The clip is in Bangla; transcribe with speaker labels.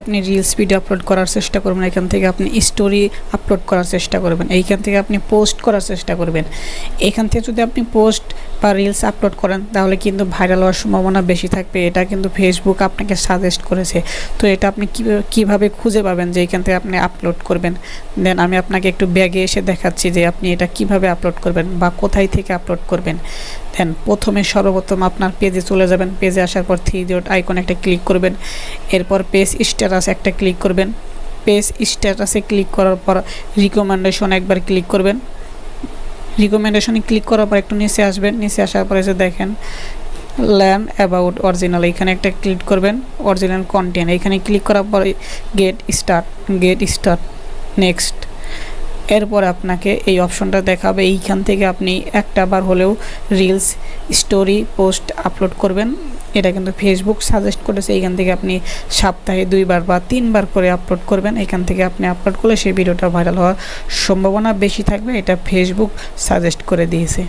Speaker 1: আপনি রিলস ভিডিও আপলোড করার চেষ্টা করবেন, এখান থেকে আপনি স্টোরি আপলোড করার চেষ্টা করবেন, এইখান থেকে আপনি পোস্ট করার চেষ্টা করবেন। এখান থেকে যদি আপনি পোস্ট বা রিলস আপলোড করেন তাহলে কিন্তু ভাইরাল হওয়ার সম্ভাবনা বেশি থাকবে। এটা কিন্তু ফেসবুক আপনাকে সাজেস্ট করেছে। তো এটা আপনি কীভাবে খুঁজে পাবেন যে এইখান থেকে আপনি আপলোড করবেন। দেন আমি আপনাকে একটু ব্যাগে এসে দেখাচ্ছি যে আপনি এটা কিভাবে আপলোড করবেন বা কোথায় থেকে আপলোড করবেন। দেন প্রথমে সর্বপ্রথম আপনার পেজে চলে যাবেন, পেজে আসার পর 3 ডট আইকন একটা ক্লিক করবেন, এরপর পেজ স্ট্যাটাস একটা ক্লিক করবেন। পেজ স্ট্যাটাসে ক্লিক করার পর রিকমেন্ডেশন একবার ক্লিক করবেন। রিকমেন্ডেশনে ক্লিক করার পর একটু নিচে আসবেন, নিচে আসার পরে যে দেখেন লার্ন অ্যাবাউট অরিজিনাল, এখানে একটা ক্লিক করবেন। অরিজিনাল কন্টেন্ট এখানে ক্লিক করার পর গেট স্টার্ট নেক্সট। এরপর আপনাকে এই অপশনটা দেখাবে, এইখান থেকে আপনি একটা বার হলেও রিলস স্টোরি পোস্ট আপলোড করবেন। এটা কিন্তু ফেসবুক সাজেস্ট করেছে, এইখান থেকে আপনি সপ্তাহে 2 বার বা 3 বার করে আপলোড করবেন। এখান থেকে আপনি আপলোড করলে সেই ভিডিওটা ভাইরাল হওয়ার সম্ভাবনা বেশি থাকবে, এটা ফেসবুক সাজেস্ট করে দিয়েছে।